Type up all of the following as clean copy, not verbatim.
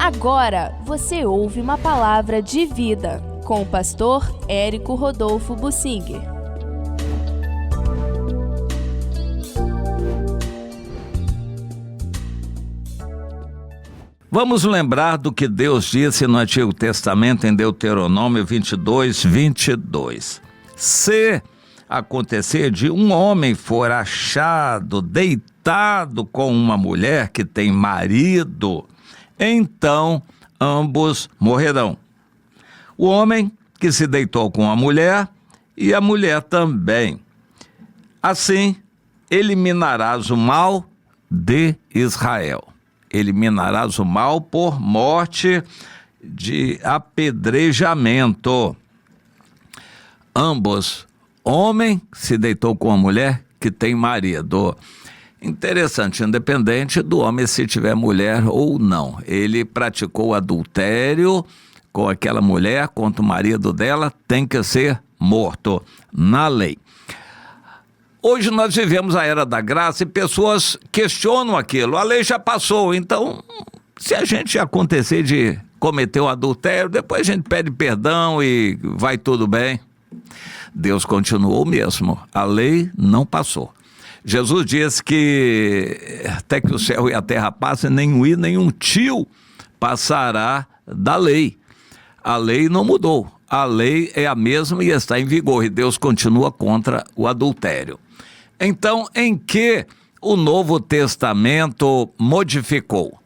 Agora você ouve uma palavra de vida com o pastor Érico Rodolfo Bussinger. Vamos lembrar do que Deus disse no Antigo Testamento em Deuteronômio 22:22. Se acontecer de um homem for achado deitado com uma mulher que tem marido, então ambos morrerão. O homem que se deitou com a mulher e a mulher também. Assim, eliminarás o mal de Israel. Eliminarás o mal por morte de apedrejamento. Ambos, homem se deitou com a mulher que tem marido. Interessante, independente do homem se tiver mulher ou não. Ele praticou adultério com aquela mulher, contra o marido dela, tem que ser morto na lei. Hoje nós vivemos a era da graça e pessoas questionam aquilo. A lei já passou, então se a gente acontecer de cometer um adultério, depois a gente pede perdão e vai tudo bem. Deus continuou o mesmo, a lei não passou. Jesus disse que até que o céu e a terra passem, nenhum i, nenhum tio passará da lei. A lei não mudou, a lei é a mesma e está em vigor, e Deus continua contra o adultério. Então, em que o Novo Testamento modificou?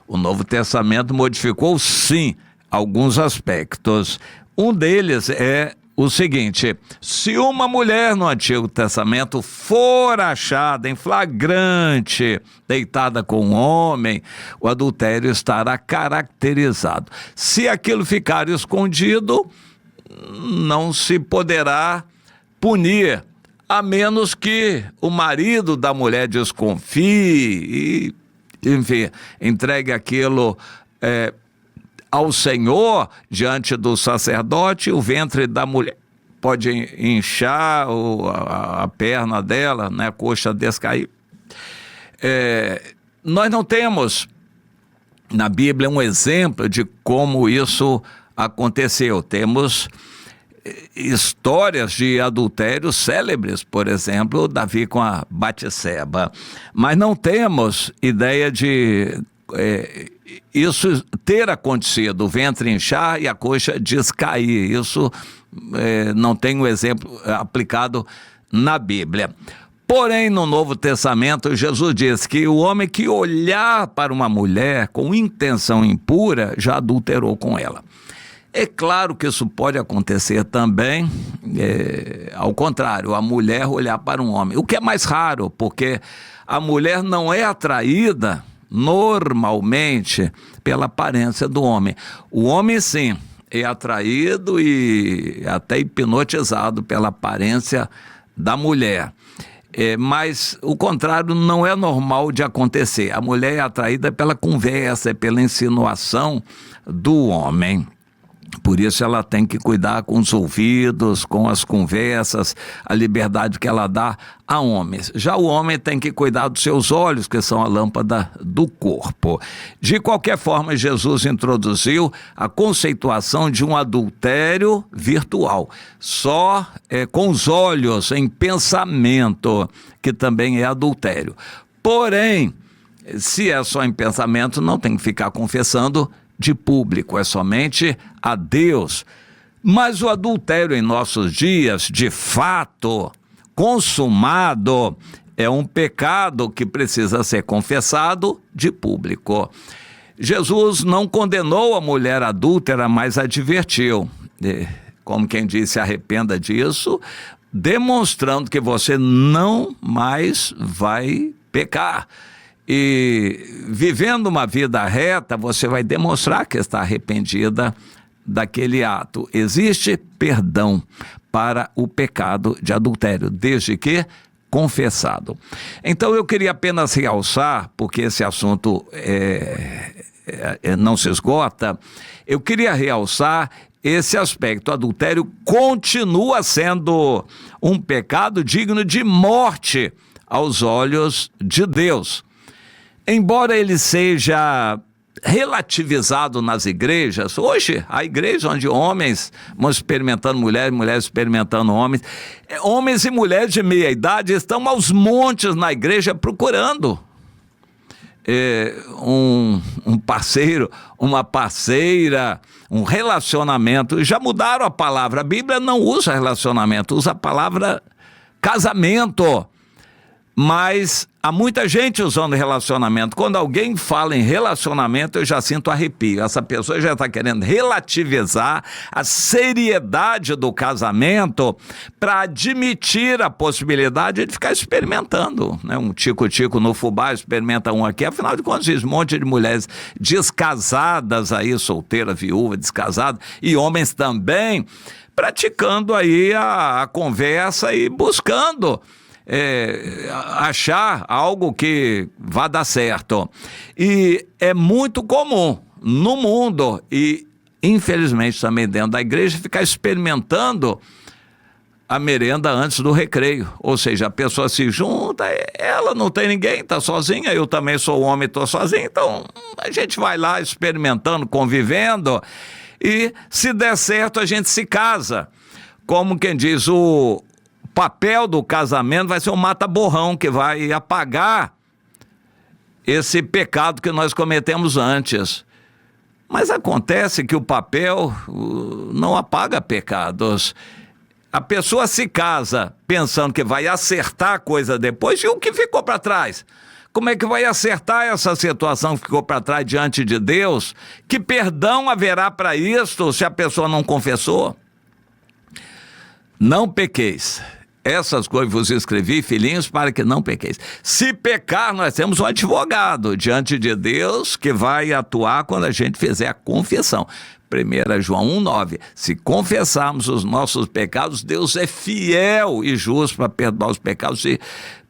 O Novo Testamento modificou, sim, alguns aspectos. Um deles é o seguinte: se uma mulher no Antigo Testamento for achada em flagrante, deitada com um homem, o adultério estará caracterizado. Se aquilo ficar escondido, não se poderá punir, a menos que o marido da mulher desconfie e, enfim, entregue aquilo ao Senhor diante do sacerdote. O ventre da mulher pode inchar, a perna dela, né, a coxa descair. Nós não temos na Bíblia um exemplo de como isso aconteceu. Temos histórias de adultério célebres, por exemplo, Davi com a Batseba, mas não temos ideia de isso ter acontecido, o ventre inchar e a coxa descair. Isso não tem um exemplo aplicado na Bíblia. Porém, no Novo Testamento, Jesus diz que o homem que olhar para uma mulher com intenção impura já adulterou com ela. É claro que isso pode acontecer também, ao contrário, a mulher olhar para um homem, o que é mais raro, porque a mulher não é atraída normalmente pela aparência do homem. O homem, sim, é atraído e até hipnotizado pela aparência da mulher. Mas o contrário não é normal de acontecer. A mulher é atraída pela conversa, pela insinuação do homem. Por isso ela tem que cuidar com os ouvidos, com as conversas, a liberdade que ela dá a homens. Já o homem tem que cuidar dos seus olhos, que são a lâmpada do corpo. De qualquer forma, Jesus introduziu a conceituação de um adultério virtual, só com os olhos, em pensamento, que também é adultério. Porém, se é só em pensamento, não tem que ficar confessando de público, é somente a Deus. Mas o adultério em nossos dias, de fato, consumado, é um pecado que precisa ser confessado de público. Jesus não condenou a mulher adúltera, mas advertiu. Como quem disse, arrependa disso, demonstrando que você não mais vai pecar. E vivendo uma vida reta, você vai demonstrar que está arrependida daquele ato. Existe perdão para o pecado de adultério, desde que confessado. Então eu queria apenas realçar, porque esse assunto não se esgota, eu queria realçar esse aspecto. O adultério continua sendo um pecado digno de morte aos olhos de Deus. Embora ele seja relativizado nas igrejas. Hoje, a igreja onde homens vão experimentando mulheres, mulheres experimentando homens, homens e mulheres de meia idade estão aos montes na igreja procurando um parceiro, uma parceira, um relacionamento. Já mudaram a palavra. A Bíblia não usa relacionamento, usa a palavra casamento. Mas há muita gente usando relacionamento. Quando alguém fala em relacionamento, eu já sinto arrepio. Essa pessoa já está querendo relativizar a seriedade do casamento para admitir a possibilidade de ficar experimentando, né? Um tico-tico no fubá, experimenta um aqui. Afinal de contas, existe um monte de mulheres descasadas aí, solteira, viúva, descasada, e homens também, praticando aí a conversa e buscando achar algo que vá dar certo. E é muito comum no mundo e infelizmente também dentro da igreja ficar experimentando a merenda antes do recreio. Ou seja, a pessoa se junta, ela não tem ninguém, está sozinha, eu também sou homem, estou sozinho, então a gente vai lá experimentando, convivendo, e se der certo a gente se casa. Como quem diz, o papel do casamento vai ser um mata-borrão que vai apagar esse pecado que nós cometemos antes. Mas acontece que o papel não apaga pecados. A pessoa se casa pensando que vai acertar a coisa depois, e o que ficou para trás? Como é que vai acertar essa situação que ficou para trás diante de Deus? Que perdão haverá para isto se a pessoa não confessou? Não pequeis. Essas coisas vos escrevi, filhinhos, para que não pequeis. Se pecar, nós temos um advogado diante de Deus que vai atuar quando a gente fizer a confissão. 1 João 1,9. Se confessarmos os nossos pecados, Deus é fiel e justo para perdoar os pecados e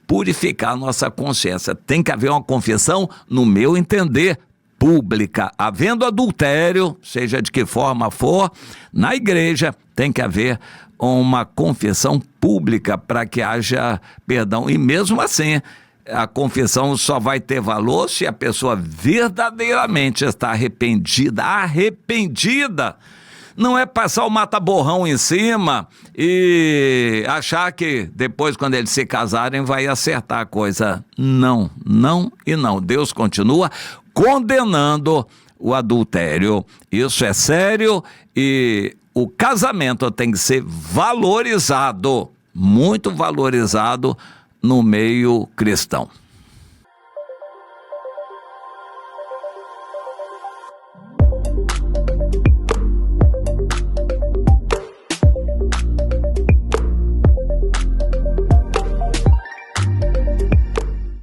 purificar a nossa consciência. Tem que haver uma confissão, no meu entender, pública. Havendo adultério, seja de que forma for, na igreja tem que haver uma confissão pública para que haja perdão. E mesmo assim, a confissão só vai ter valor se a pessoa verdadeiramente está arrependida. Arrependida! Não é passar o mata-borrão em cima e achar que depois, quando eles se casarem, vai acertar a coisa. Não, não e não. Deus continua condenando o adultério. Isso é sério e o casamento tem que ser valorizado, muito valorizado no meio cristão.